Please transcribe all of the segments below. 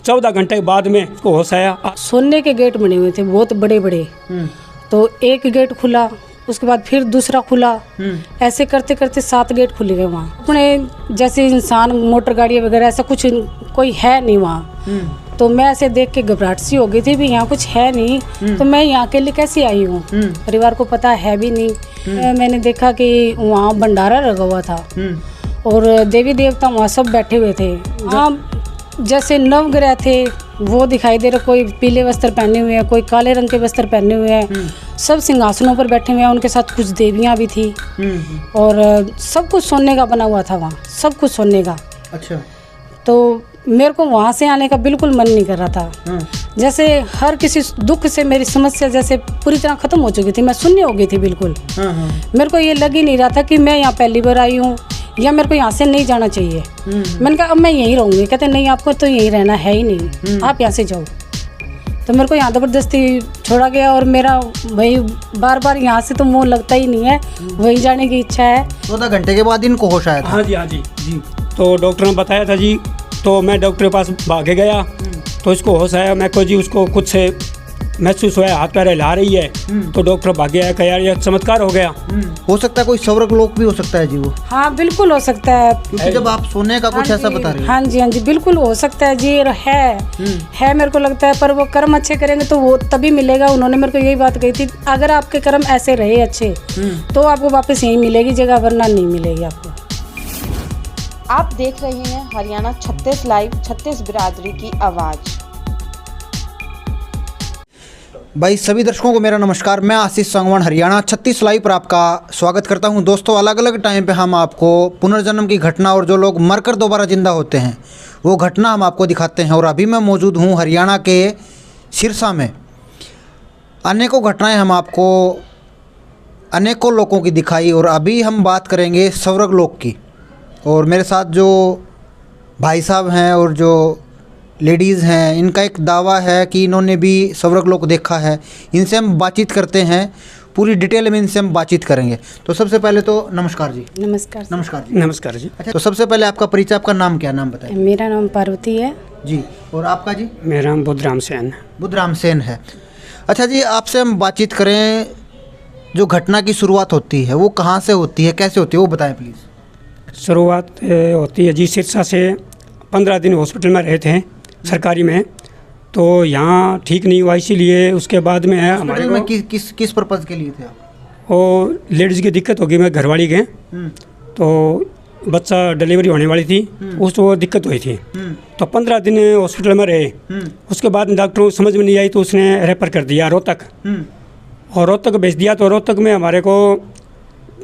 14 घंटे के बाद में उसको होश आया। सोने के गेट बने हुए थे बहुत बड़े बड़े, तो एक गेट खुला, उसके बाद फिर दूसरा खुला, ऐसे करते करते 7 गेट खुल गए वहाँ। अपने जैसे इंसान मोटर गाड़ी वगैरह ऐसा कुछ कोई है नहीं वहाँ। तो मैं ऐसे देख के घबराहट सी हो गई थी भी यहाँ कुछ है नहीं, तो मैं यहाँ के लिए कैसे आई हूँ, परिवार को पता है भी नहीं। मैंने देखा कि वहाँ भंडारा लगा हुआ था और देवी देवता वहाँ सब बैठे हुए थे। वहाँ जैसे नवग्रह थे वो दिखाई दे रहे, कोई पीले वस्त्र पहने हुए हैं, कोई काले रंग के वस्त्र पहने हुए हैं, सब सिंहासनों पर बैठे हुए हैं। उनके साथ कुछ देवियाँ भी थी और सब कुछ सोने का बना हुआ था वहाँ, सब कुछ सोने का। अच्छा। तो मेरे को वहाँ से आने का बिल्कुल मन नहीं कर रहा था। जैसे हर किसी दुख से मेरी समस्या जैसे पूरी तरह ख़त्म हो चुकी थी, मैं शून्य हो गई थी बिल्कुल। मेरे को ये लग ही नहीं रहा था कि मैं यहाँ पहली बार आई हूँ या मेरे को यहाँ से नहीं जाना चाहिए। मैंने कहा अब मैं यहीं रहूँगी। कहते नहीं, आपको तो यहीं रहना है ही नहीं, आप यहाँ से जाओ। तो मेरे को यहाँ ज़बरदस्ती छोड़ा गया और मेरा वही बार बार यहाँ से तो मुँह लगता ही नहीं है, वहीं जाने की इच्छा है। 14 घंटे के बाद इनको होश आया था? हाँ जी जी। तो डॉक्टर ने बताया था जी, तो मैं डॉक्टर के पास भागे गया तो इसको होश आया। मैं को जी उसको कुछ से महसूस हुआ, हाथ पैर हिला रही है। तो डॉक्टर भागे आया, कहा यार ये चमत्कार हो गया। हो सकता है कोई स्वर्ग लोक भी हो सकता है जी वो? हाँ बिल्कुल हो सकता है, क्योंकि जब आप सोने का कुछ ऐसा बता रहे हैं। हाँ जी बिल्कुल हो सकता है जी। है मेरे को लगता है, पर वो कर्म अच्छे करेंगे तो वो तभी मिलेगा। उन्होंने मेरे को यही बात कही थी, अगर आपके कर्म ऐसे रहे अच्छे तो आपको वापस यहीं मिलेगी जगह, वरना नहीं मिलेगी आपको। आप देख रहे हैं हरियाणा 36 लाइव, 36 बिरादरी की आवाज़। भाई सभी दर्शकों को मेरा नमस्कार। मैं आशीष सांगवान हरियाणा 36 लाइव पर आपका स्वागत करता हूं। दोस्तों, अलग अलग टाइम पे हम आपको पुनर्जन्म की घटना और जो लोग मरकर दोबारा जिंदा होते हैं वो घटना हम आपको दिखाते हैं। और अभी मैं मौजूद हूं हरियाणा के सिरसा में। अनेकों घटनाएं हम आपको अनेकों लोगों की दिखाई, और अभी हम बात करेंगे स्वर्ग लोक की। और मेरे साथ जो भाई साहब हैं और जो लेडीज़ हैं, इनका एक दावा है कि इन्होंने भी स्वर्ग लोक देखा है। इनसे हम बातचीत करते हैं, पूरी डिटेल में इनसे हम बातचीत करेंगे। तो सबसे पहले तो नमस्कार जी। नमस्कार। नमस्कार जी। नमस्कार जी। अच्छा, तो सबसे पहले आपका परिचय, आपका नाम क्या, नाम बताइए। मेरा नाम पार्वती है जी। और आपका जी? मेरा नाम बुद्धराम सेन। बुद्धराम सेन है। अच्छा जी, आपसे हम बातचीत करें, जो घटना की शुरुआत होती है वो कहाँ से होती है, कैसे होती है, वो बताएं प्लीज़। शुरुआत होती है जी सिरसा से। 15 दिन हॉस्पिटल में रहे थे सरकारी में, तो यहाँ ठीक नहीं हुआ, इसीलिए उसके बाद में है हमारे में किस पर्पज़ के लिए थे आप? और लेडीज़ की दिक्कत होगी, मैं घरवाली के, तो बच्चा डिलीवरी होने वाली थी, उसको दिक्कत हुई थी। तो 15 दिन हॉस्पिटल में रहे। उसके बाद डॉक्टरों को समझ में नहीं आई तो उसने रेफर कर दिया रोहतक, और रोहतक भेज दिया। तो रोहतक में हमारे को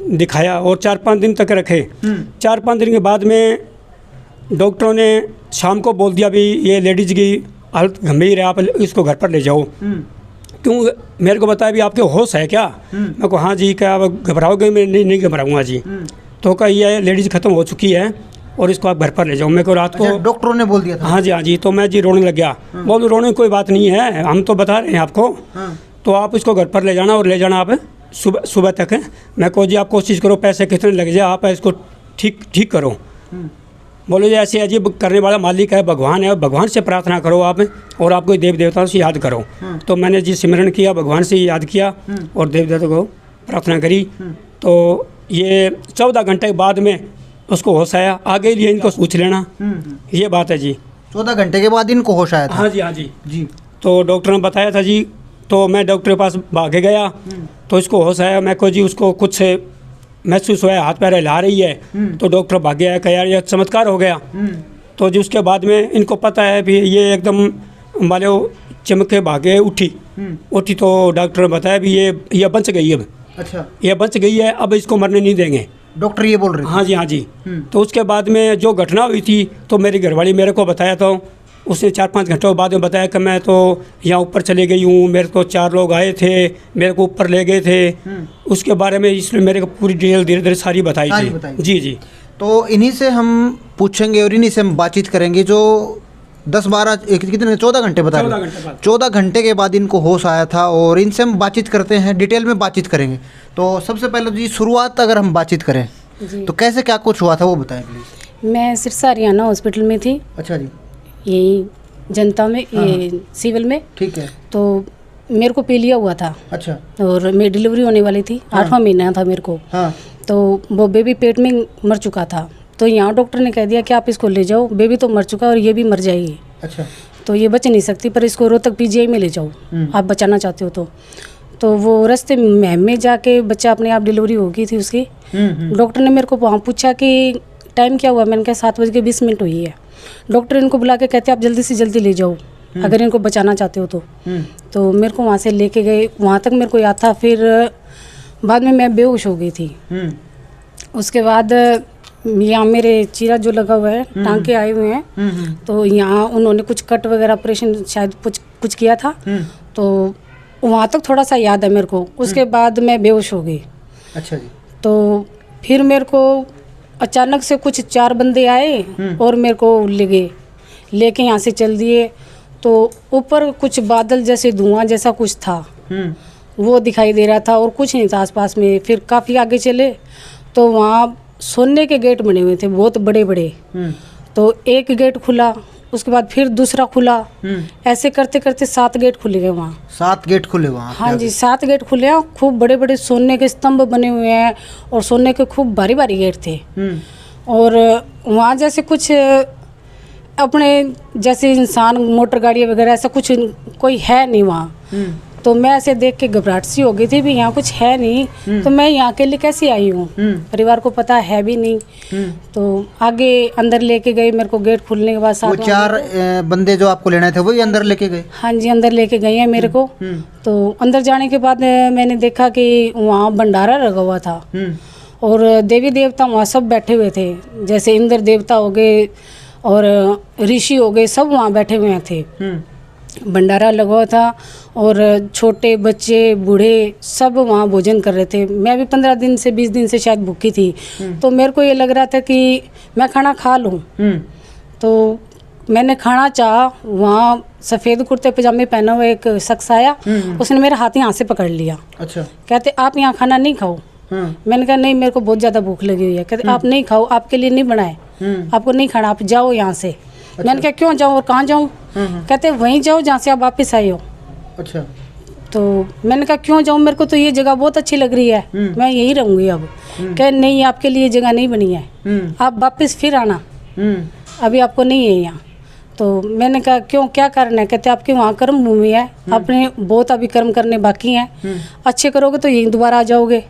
दिखाया और 4-5 दिन तक रखे। 4-5 दिन के बाद में डॉक्टरों ने शाम को बोल दिया भी ये लेडीज़ की हालत गंभीर है, आप इसको घर पर ले जाओ। क्यों, मेरे को बताया भी आपके होश है क्या? मैं को हाँ जी। क्या आप घबराओगे? मैं नहीं घबराऊंगा जी। तो कहा ये लेडीज़ ख़त्म हो चुकी है और इसको आप घर पर ले जाओ। मेरे को रात को डॉक्टरों ने बोल दिया था? हाँ जी। तो मैं जी रोने लग गया। बोलूँ रोने की कोई बात नहीं है, हम तो बता रहे हैं आपको। तो आप इसको घर पर ले जाना, और ले जाना आप सुबह तक है। मैं को जी आप कोशिश करो, पैसे कितने लग जाए, आप इसको ठीक करो। बोले जी ऐसे अजीब करने वाला मालिक है, भगवान है, भगवान से प्रार्थना करो आप, और आपको देव देवताओं से याद करो। तो मैंने जी सिमरन किया, भगवान से याद किया और देव देवता को प्रार्थना करी। तो ये 14 घंटे के बाद में उसको होश आया। आगे लिए इनको पूछ लेना, ये बात है जी। 14 घंटे के बाद इनको होश आया था? हाँ जी जी। तो डॉक्टर ने बताया था जी, तो मैं डॉक्टर के पास भागे गया तो इसको होश आया। मैं को जी उसको कुछ से महसूस हुआ, हाथ पैर हिला रही है। तो डॉक्टर भागे आया, कहा यार ये चमत्कार हो गया। तो जी उसके बाद में इनको पता है भी ये एकदम मानो चमके भागे उठी। तो डॉक्टर ने बताया भी ये बच गई है। अच्छा, ये बच गई है, अब इसको मरने नहीं देंगे, डॉक्टर ये बोल रहे थे? हाँ जी। तो उसके बाद में जो घटना हुई थी, तो मेरी घरवाली मेरे को बताया, तो उसने 4-5 घंटों बाद में बताया कि मैं तो यहाँ ऊपर चले गई हूँ, मेरे को 4 लोग आए थे, मेरे को ऊपर ले गए थे। उसके बारे में इसलिए मेरे को पूरी डिटेल धीरे धीरे सारी बताई थी। जी। तो इन्हीं से हम पूछेंगे और इन्हीं से हम बातचीत करेंगे। जो 10-12 कितने 14 घंटे बता रहे हैं, 14 घंटे के बाद इनको होश आया था, और इनसे हम बातचीत करते हैं, डिटेल में बातचीत करेंगे। तो सबसे पहले जी शुरुआत अगर हम बातचीत करें तो कैसे क्या कुछ हुआ था वो बताएं प्लीज़। मैं सिरसा हरियाणा हॉस्पिटल में थी। अच्छा जी। यही जनता में, ये सिविल में। ठीक है। तो मेरे को पीलिया हुआ था। अच्छा। और मेरी डिलीवरी होने वाली थी, 8वां महीना था मेरे को। हाँ। तो वो बेबी पेट में मर चुका था। तो यहाँ डॉक्टर ने कह दिया कि आप इसको ले जाओ, बेबी तो मर चुका है और ये भी मर जाएगी। अच्छा। तो ये बच नहीं सकती, पर इसको रोहतक पीजीआई में ले जाओ, आप बचाना चाहते हो तो वो रास्ते में जाके बच्चा अपने आप डिलीवरी हो गई थी उसकी। डॉक्टर ने मेरे को वहाँ पूछा कि टाइम क्या हुआ, मैंने कहा 7:20 हुई है। डॉक्टर इनको बुला के कहते आप जल्दी से जल्दी ले जाओ अगर इनको बचाना चाहते हो तो मेरे को वहाँ से लेके गए, वहाँ तक मेरे को याद था। फिर बाद में मैं बेहोश हो गई थी। उसके बाद यहाँ मेरे चीरा जो लगा हुआ है, टांके आए हुए हैं, तो यहाँ उन्होंने कुछ कट वगैरह ऑपरेशन शायद कुछ किया था। तो वहाँ तक थोड़ा सा याद है मेरे को। उसके बाद मैं बेहोश हो गई। अच्छा जी। तो फिर मेरे को अचानक से कुछ 4 बंदे आए और मेरे को लेके यहाँ से चल दिए। तो ऊपर कुछ बादल जैसे धुआं जैसा कुछ था, वो दिखाई दे रहा था और कुछ नहीं था आसपास में। फिर काफ़ी आगे चले तो वहाँ सोने के गेट बने हुए थे, बहुत बड़े बड़े। तो एक गेट खुला, उसके बाद फिर दूसरा खुला, ऐसे करते करते 7 गेट खुले गए वहाँ। 7 गेट खुले वहाँ? हाँ जी, 7 गेट खुले हैं। खूब बड़े बड़े सोने के स्तंभ बने हुए हैं और सोने के खूब भारी भारी गेट थे। और वहाँ जैसे कुछ अपने जैसे इंसान, मोटर गाड़ी वगैरह ऐसा कुछ कोई है नहीं वहाँ। तो मैं ऐसे देख के घबराहट सी हो गई थी भी यहाँ कुछ है नहीं, तो मैं यहाँ के लिए कैसे आई हूँ, परिवार को पता है भी नहीं। तो आगे अंदर लेके गए, मेरे को गेट खुलने के बाद वो 4 बंदे जो आपको लेने थे वही अंदर लेके गए? हाँ जी, अंदर लेके गए हैं मेरे को। तो अंदर जाने के बाद मैंने देखा कि वहाँ भंडारा लगा हुआ था और देवी देवता वहाँ सब बैठे हुए थे, जैसे इंद्र देवता हो गए और ऋषि हो गए, सब वहाँ बैठे हुए थे। भंडारा लगा हुआ था और छोटे बच्चे बूढ़े सब वहाँ भोजन कर रहे थे। मैं भी 15 दिन से 20 दिन से शायद भूखी थी। तो मेरे को ये लग रहा था कि मैं खाना खा लूँ। तो मैंने खाना चाहा, वहाँ सफ़ेद कुर्ते पजामे पहना हुआ एक शख्स आया, उसने मेरे हाथ यहाँ से पकड़ लिया। अच्छा। कहते आप यहाँ खाना नहीं खाओ। मैंने कहा नहीं, मेरे को बहुत ज़्यादा भूख लगी हुई है। कहते आप नहीं खाओ, आपके लिए नहीं बनाए, आपको नहीं खाना, आप जाओ यहाँ से। अच्छा। मैंने कहा क्यों जाऊँ और कहाँ जाऊँ? कहते वहीं जाओ जहाँ से आप वापस आए हो। अच्छा। तो मैंने कहा क्यों जाऊँ, मेरे को तो ये जगह बहुत अच्छी लग रही है, मैं यहीं रहूँगी अब। कहे नहीं, आपके लिए जगह नहीं बनी है, आप वापस फिर आना, अभी आपको नहीं है यहाँ। तो मैंने कहा क्यों, क्या कारण है? कहते आपके वहाँ कर्म भूमि है, आपने बहुत अभी कर्म करने बाकी हैं, अच्छे करोगे तो यहीं दोबारा आ जाओगे,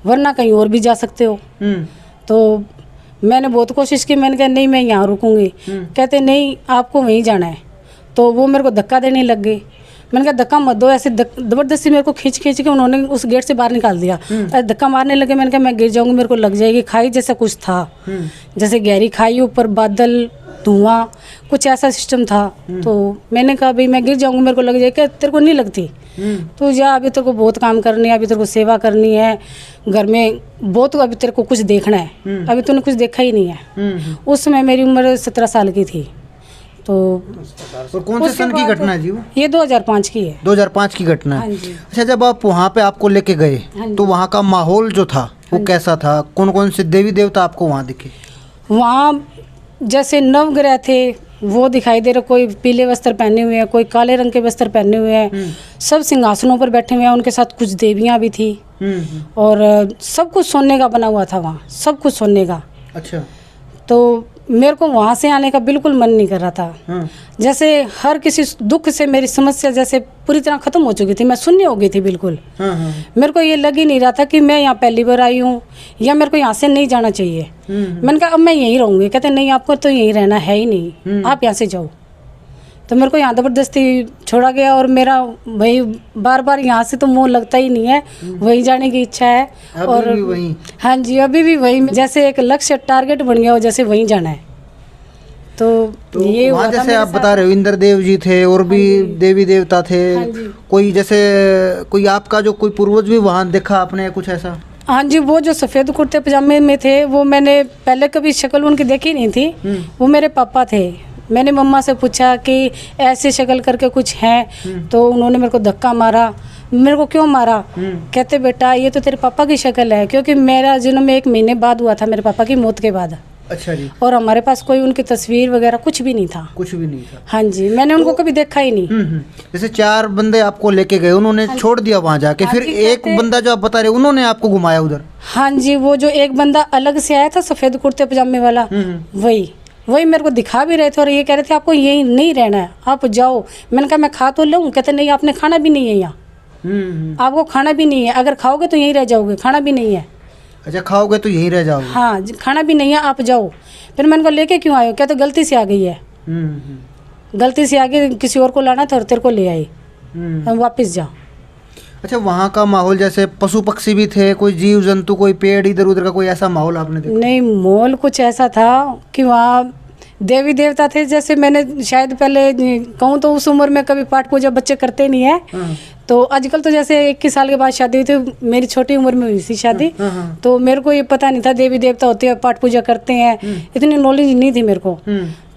वरना कहीं और भी जा सकते हो। तो मैंने बहुत कोशिश की, मैंने कहा नहीं मैं यहाँ रुकूंगी। कहते नहीं, आपको वहीं जाना है। तो वो मेरे को धक्का देने लग गए। मैंने कहा धक्का मत दो, ऐसे ज़बरदस्ती मेरे को खींच के उन्होंने उस गेट से बाहर निकाल दिया। धक्का मारने लगे, मैंने कहा मैं गिर जाऊंगी, मेरे को लग जाएगी। खाई जैसा कुछ था, जैसे गहरी खाई, ऊपर बादल, धुआं, कुछ ऐसा सिस्टम था। तो मैंने कहा भाई मैं गिर जाऊंगी, मेरे को लग जाएगी। तेरे को नहीं लगती? तो जा, अभी तेरे को बहुत काम करनी है, अभी तेरे को सेवा करनी है घर में बहुत, अभी तेरे को कुछ देखना है, अभी तूने कुछ देखा ही नहीं है। उस समय मेरी उम्र 17 साल की थी। तो कौन से सन की घटना है जी वो? ये 2005 की है। 2005 की घटना है। अच्छा, जब आप वहाँ पे आपको लेके गए तो वहाँ का माहौल जो था वो कैसा था? कौन कौन से देवी देवता आपको वहाँ दिखे? वहाँ जैसे नवग्रह थे वो दिखाई दे रहे, कोई पीले वस्त्र पहने हुए हैं, कोई काले रंग के वस्त्र पहने हुए हैं, सब सिंहासनों पर बैठे हुए हैं, उनके साथ कुछ देवियाँ भी थी और सब कुछ सोने का बना हुआ था वहाँ, सब कुछ सोने का। अच्छा। तो मेरे को वहाँ से आने का बिल्कुल मन नहीं कर रहा था। जैसे हर किसी दुख से मेरी समस्या जैसे पूरी तरह ख़त्म हो चुकी थी, मैं शून्य हो गई थी बिल्कुल। मेरे को ये लग ही नहीं रहा था कि मैं यहाँ पहली बार आई हूँ या मेरे को यहाँ से नहीं जाना चाहिए। मैंने कहा अब मैं यहीं रहूँगी। कहते नहीं, आपको तो यहीं रहना है ही नहीं, आप यहाँ से जाओ। तो मेरे को यहाँ ज़बरदस्ती छोड़ा गया और मेरा वही बार बार यहाँ से तो मुँह लगता ही नहीं है, वहीं जाने की इच्छा है। और वहीं? हाँ जी, अभी भी वही, जैसे एक लक्ष्य टारगेट बन गया हो, जैसे वहीं जाना है। तो ये वहाँ जैसे आप बता रहे हो इंद्र देव जी थे और भी देवी देवता थे, कोई जैसे कोई आपका जो कोई पूर्वज भी वहाँ देखा आपने कुछ ऐसा? हाँ जी, वो जो सफ़ेद कुर्ते पजामे में थे वो मैंने पहले कभी शक्ल उनकी देखी नहीं थी। वो मेरे पापा थे। मैंने मम्मा से पूछा कि ऐसे शक्ल करके कुछ हैं, तो उन्होंने मेरे को धक्का मारा। मेरे को क्यों मारा? कहते बेटा ये तो तेरे पापा की शक्ल है, क्योंकि मेरा जन्म 1 महीने बाद हुआ था, मेरे पापा की मौत के बाद। अच्छा जी। और हमारे पास कोई उनकी तस्वीर वगैरह कुछ भी नहीं था। कुछ भी नहीं था। हाँ जी, मैंने उनको कभी देखा ही नहीं। जैसे 4 बंदे आपको लेके गए, उन्होंने छोड़ दिया वहाँ जाके, हाँ फिर जी, एक बंदा जो आप बता रहे उन्होंने आपको घुमाया उधर? हाँ जी, वो जो एक बंदा अलग से आया था सफ़ेद कुर्ते पजामे वाला, वही मेरे को दिखा भी रहे थे और ये कह रहे थे आपको यहीं नहीं रहना है, आप जाओ। मैंने कहा मैं खा तो लूँ, कहते नहीं आपने खाना भी नहीं है यहाँ, आपको खाना भी नहीं है, अगर खाओगे तो यहीं रह जाओगे, खाना भी नहीं है। अच्छा, खाओगे तो यहीं रह जाओगे? हाँ, खाना भी नहीं है, आप जाओ। फिर मैंने कहा लेके क्यों आए हो? कहते गलती से आ गई है, गलती से आगे किसी और को लाना था और तेरे को ले आई, वापस जा। अच्छा, वहाँ का माहौल जैसे पशु पक्षी भी थे, कोई जीव जंतु, कोई पेड़ इधर उधर का, कोई ऐसा माहौल आपने देखा? नहीं, माहौल कुछ ऐसा था कि वहाँ देवी देवता थे। जैसे मैंने शायद पहले कहूँ तो उस उम्र में कभी पाठ पूजा बच्चे करते नहीं है, तो आजकल तो जैसे 21 साल के बाद शादी हुई थी, मेरी छोटी उम्र में हुई थी शादी, तो मेरे को ये पता नहीं था देवी देवता होते हैं, पाठ पूजा करते हैं, इतनी नॉलेज नहीं थी मेरे को।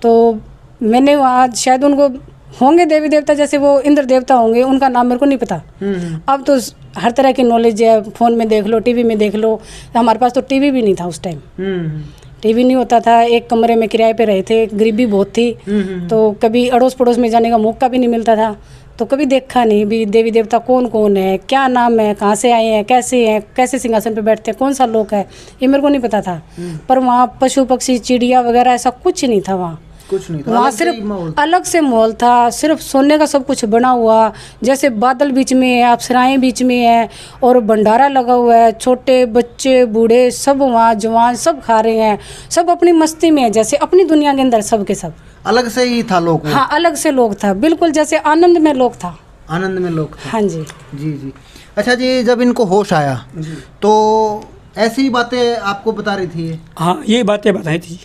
तो मैंने वहाँ शायद उनको होंगे देवी देवता, जैसे वो इंद्र देवता होंगे, उनका नाम मेरे को नहीं पता। अब तो हर तरह की नॉलेज है, फ़ोन में देख लो, टीवी में देख लो। हमारे पास तो टीवी भी नहीं था उस टाइम, टीवी नहीं होता था, एक कमरे में किराए पे रहे थे, गरीबी बहुत थी, तो कभी अड़ोस पड़ोस में जाने का मौका भी नहीं मिलता था, तो कभी देखा नहीं भी देवी देवता कौन कौन है, क्या नाम है, कहाँ से आए हैं, कैसे सिंहासन पे बैठते हैं, कौन सा लोक है, ये मेरे को नहीं पता था। पर वहाँ पशु पक्षी चिड़िया वगैरह ऐसा कुछ नहीं था, वहाँ कुछ नहीं था, वहाँ सिर्फ अलग से माहौल था, सिर्फ सोने का सब कुछ बना हुआ, जैसे बादल बीच में है, अप्सराएं बीच में है और भंडारा लगा हुआ है, छोटे बच्चे बूढ़े सब वहाँ, जवान सब खा रहे हैं, सब अपनी मस्ती में है, जैसे अपनी दुनिया के अंदर सब के सब। अलग से ही था लोग? हाँ, अलग से लोग था, बिल्कुल जैसे आनंद में लोग था। आनंद में लोग था। हाँ जी जी जी। अच्छा जी, जब इनको होश आया तो ऐसी बातें आपको बता रही थी? हाँ, ये बातें बताई थी।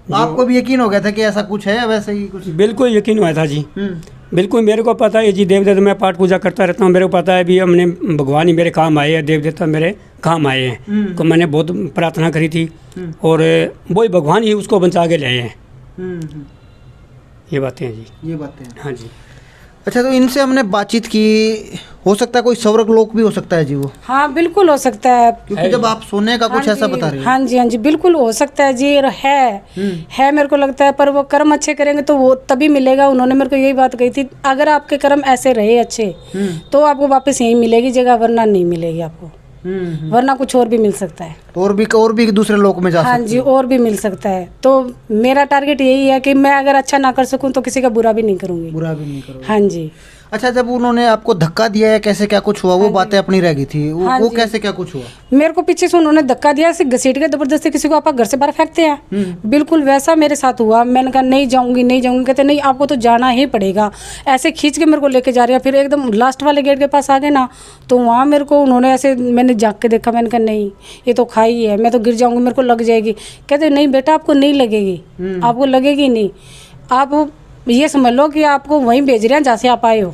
आपको भी यकीन हो गया था कि ऐसा कुछ है? वैसे ही कुछ? बिल्कुल यकीन हुआ था जी, बिल्कुल मेरे को पता है जी, देव देवता मैं पाठ पूजा करता रहता हूँ, मेरे को पता है भी हमने भगवान ही मेरे काम आए हैं, देव देवता मेरे काम आए हैं, तो मैंने बहुत प्रार्थना करी थी और वही भगवान ही उसको बचा के ले आए हैं। ये बातें हैं जी। ये बातें हैं। हाँ जी। अच्छा, तो इनसे हमने बातचीत की, हो सकता है कोई स्वर्ग लोक भी हो सकता है जी वो? हाँ, बिल्कुल हो सकता है, क्योंकि जब आप सोने का कुछ ऐसा बता रहे हैं। हाँ जी, हाँ जी, बिल्कुल हो सकता है जी, है मेरे को लगता है, पर वो कर्म अच्छे करेंगे तो वो तभी मिलेगा। उन्होंने मेरे को यही बात कही थी, अगर आपके कर्म ऐसे रहे अच्छे तो आपको वापस यहीं मिलेगी जगह, वरना नहीं मिलेगी आपको, वरना कुछ और भी मिल सकता है, और भी दूसरे लोक में जा सकते हैं। हाँ जी, और भी मिल सकता है। तो मेरा टारगेट यही है कि मैं अगर अच्छा ना कर सकूं तो किसी का बुरा भी नहीं करूंगी। बुरा भी नहीं करूंगी। हाँ जी। अच्छा, जब उन्होंने आपको धक्का दिया है, कैसे क्या कुछ हुआ, वो बातें अपनी रह गई थी, वो कैसे क्या कुछ हुआ? मेरे को पीछे से उन्होंने धक्का दिया, ऐसे घसीट के जबरदस्ती किसी को आप घर से बाहर फेंकते हैं, बिल्कुल वैसा मेरे साथ हुआ। मैंने कहा नहीं जाऊंगी, नहीं जाऊंगी, कहते नहीं आपको तो जाना ही पड़ेगा। ऐसे खींच के मेरे को लेके जा रहे हैं, फिर एकदम लास्ट वाले गेट के पास आ गए ना, तो वहाँ मेरे को उन्होंने ऐसे, मैंने जाग के देखा, मैंने कहा नहीं ये तो खाई है, मैं तो गिर जाऊंगी, मेरे को लग जाएगी। कहते नहीं बेटा आपको नहीं लगेगी, आपको लगेगी नहीं, आप ये समझ लो कि आपको वहीं भेज रहे हैं जहाँ से आप आए हो,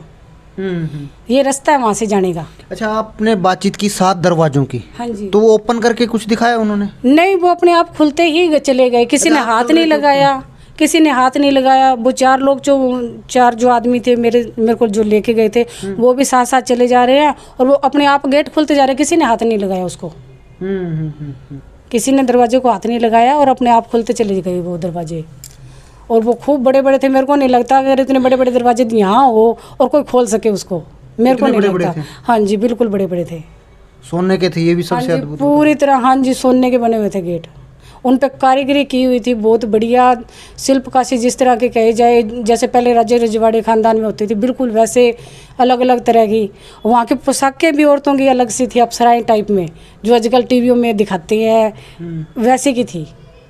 ये रास्ता है वहाँ से जाने का। अच्छा, आपने बातचीत की 7 दरवाजों की? हाँ जी। तो वो ओपन करके कुछ दिखाया उन्होंने? नहीं, वो अपने आप खुलते ही चले गए, किसी ने हाथ नहीं लगाया, किसी ने हाथ नहीं लगाया। वो 4 लोग जो आदमी थे मेरे को जो लेके गए थे, वो भी साथ साथ चले जा रहे हैं और वो अपने आप गेट खुलते जा रहे हैं, किसी ने हाथ नहीं लगाया उसको। किसी ने दरवाजे को हाथ नहीं लगाया और अपने आप खुलते चले गए वो दरवाजे, और वो खूब बड़े बड़े थे। मेरे को नहीं लगता अगर इतने बड़े बड़े दरवाजे यहाँ हो और कोई खोल सके उसको, मेरे को नहीं लगता। हाँ जी, बिल्कुल बड़े बड़े थे, सोने के थे, ये भी सबसे अद्भुत पूरी तरह। हाँ जी, सोने के बने हुए थे गेट, उन पे कारीगरी की हुई थी, बहुत बढ़िया शिल्पकाशी जिस तरह के कहे जाए, जैसे पहले राजे रजवाड़े खानदान में होती थी, बिल्कुल वैसे अलग अलग तरह की। वहाँ की पोशाकें भी औरतों की अलग सी थी, अप्सराएं टाइप में, जो आजकल टीवियों में दिखाते हैं वैसे की थी।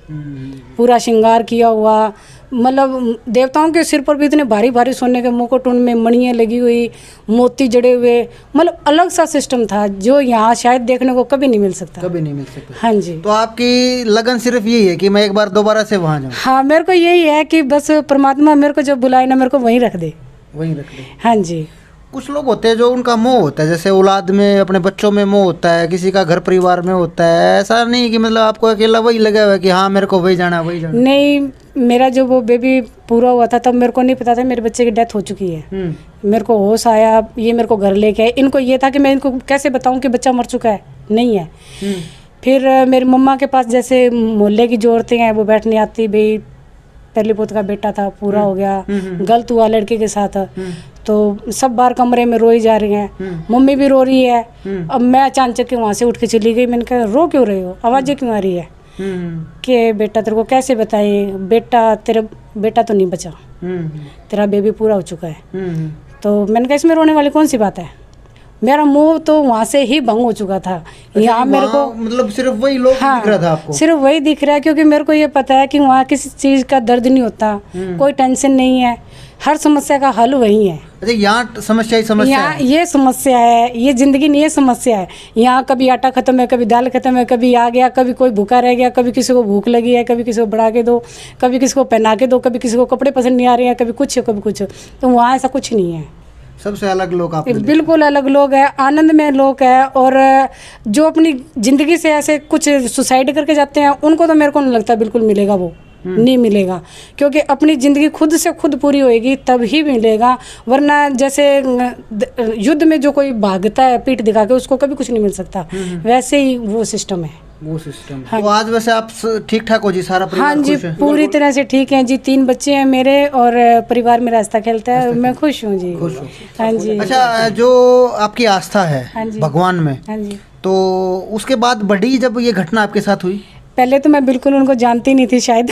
पूरा श्रृंगार किया हुआ, मतलब देवताओं के सिर पर भी इतने भारी भारी सोने के मुकुट, उनमें मणियाँ लगी हुई, मोती जड़े हुए, मतलब अलग सा सिस्टम था जो यहाँ शायद देखने को कभी नहीं मिल सकता। कभी नहीं मिल सकता। हाँ जी। तो आपकी लगन सिर्फ यही है कि मैं एक बार दोबारा से वहाँ जाऊँ? हाँ, मेरे को यही है कि बस परमात्मा मेरे को जब बुलाए ना, मेरे को वहीं रख दे। वहीं रख दे। हाँ जी। कुछ लोग होते हैं जो उनका मोह होता है, जैसे औलाद में, अपने बच्चों में मोह होता है, किसी का घर परिवार में होता है, ऐसा नहीं कि मतलब आपको अकेला वही लगा हुआ है कि हाँ मेरे को वही जाना वही जाना? नहीं, मेरा जो वो बेबी पूरा हुआ था तब मेरे को नहीं पता था मेरे बच्चे की डेथ हो चुकी है। मेरे को होश आया, ये मेरे को घर लेके आए। इनको ये था कि मैं इनको कैसे बताऊं कि बच्चा मर चुका है, नहीं है। फिर मेरी मम्मा के पास जैसे मोहल्ले की जो औरतें हैं वो बैठने आती, भाई पहले पोत का बेटा था, पूरा हो गया, गलत हुआ लड़के के साथ, तो सब बाहर कमरे में रोई जा रही हैं, मम्मी भी रो रही है। अब मैं अचानक के वहाँ से उठ के चली गई, मैंने कहा रो क्यों रही हो, आवाज़ें क्यों आ रही है, कि बेटा तेरे को कैसे बताए, तेरा बेटा तो नहीं बचा, तेरा बेबी पूरा हो चुका है। तो मैंने कहा इसमें रोने वाली कौन सी बात है, मेरा मुंह तो वहाँ से ही भंग हो चुका था। यहाँ मेरे को मतलब सिर्फ वही लोग हाँ, दिख रहा था आपको? सिर्फ वही दिख रहा है, क्योंकि मेरे को ये पता है कि वहाँ किसी चीज़ का दर्द नहीं होता, कोई टेंशन नहीं है, हर समस्या का हल वही है। अच्छा, यहाँ समस्या ही समस्या यहाँ है। ये समस्या है, ये जिंदगी नहीं, ये समस्या है। यहाँ कभी आटा खत्म है, कभी दाल खत्म है, कभी आ गया, कभी कोई भूखा रह गया, कभी किसी को भूख लगी है, कभी किसी को बढ़ा के दो, कभी किसी को पहना के दो, कभी किसी को कपड़े पसंद नहीं आ रहे हैं, कभी कुछ कभी कुछ। तो वहाँ ऐसा कुछ नहीं है, सबसे अलग लोग आप बिल्कुल अलग लोग हैं, आनंद में लोग हैं। और जो अपनी ज़िंदगी से ऐसे कुछ सुसाइड करके जाते हैं उनको तो मेरे को नहीं लगता बिल्कुल मिलेगा, वो नहीं मिलेगा, क्योंकि अपनी ज़िंदगी खुद से खुद पूरी होएगी तब ही मिलेगा। वरना जैसे युद्ध में जो कोई भागता है पीठ दिखा के, उसको कभी कुछ नहीं मिल सकता, वैसे ही वो सिस्टम है। वो सिस्टम। हाँ। तो आज वैसे आप ठीक ठाक हो जी, सारा परिवार? हाँ जी, पूरी तरह से ठीक हैं जी, 3 बच्चे हैं मेरे और परिवार मेरा हंसता खेलता है, मैं खुश हूँ जी। खुश हूँ। हाँ जी। अच्छा, जो आपकी आस्था है भगवान में, हाँ जी, तो उसके बाद बढ़ी जब ये घटना आपके साथ हुई? पहले तो मैं बिल्कुल उनको जानती नहीं थी शायद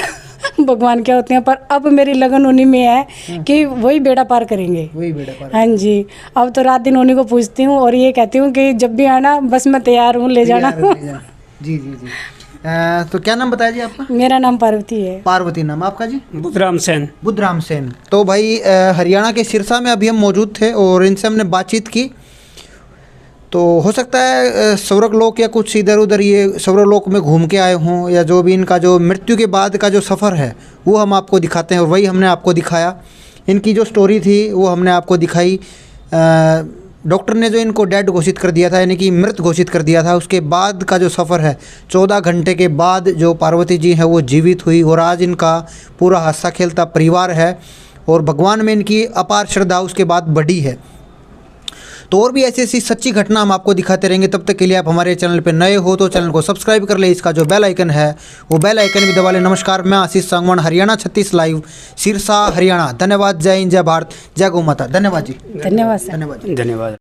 भगवान क्या होते हैं, पर अब मेरी लगन उन्हीं में है कि वही बेड़ा पार करेंगे, वही बेड़ा पार। हाँ जी, अब तो रात दिन उन्हीं को पूछती हूँ और ये कहती हूँ कि जब भी आना बस मैं तैयार हूँ, ले जाना। जी जी जी। तो क्या नाम बताया जी आपका? मेरा नाम पार्वती है। पार्वती नाम आपका जी? बुद्धराम सेन। बुद्धराम सेन। तो भाई हरियाणा के सिरसा में अभी हम मौजूद थे और इनसे हमने बातचीत की। तो हो सकता है स्वर्गलोक या कुछ इधर उधर ये स्वर्गलोक में घूम के आए हों, या जो भी इनका जो मृत्यु के बाद का जो सफ़र है वो हम आपको दिखाते हैं, और वही हमने आपको दिखाया। इनकी जो स्टोरी थी वो हमने आपको दिखाई। डॉक्टर ने जो इनको डेड घोषित कर दिया था, यानी कि मृत घोषित कर दिया था, उसके बाद का जो सफ़र है, 14 घंटे के बाद जो पार्वती जी हैं वो जीवित हुई, और आज इनका पूरा हंसता खेलता परिवार है और भगवान में इनकी अपार श्रद्धा उसके बाद बढ़ी है। तो और भी ऐसी ऐसी सच्ची घटना हम आपको दिखाते रहेंगे। तब तक के लिए आप हमारे चैनल पर नए हो तो चैनल को सब्सक्राइब कर ले, इसका जो बेल आइकन है वो बेल आइकन भी दबा लें। नमस्कार, मैं आशीष सांगवान, हरियाणा 36 लाइव, सिरसा हरियाणा। धन्यवाद। जय हिंद, जय भारत, जय गौ माता। धन्यवाद जी। धन्यवाद। धन्यवाद। धन्यवाद।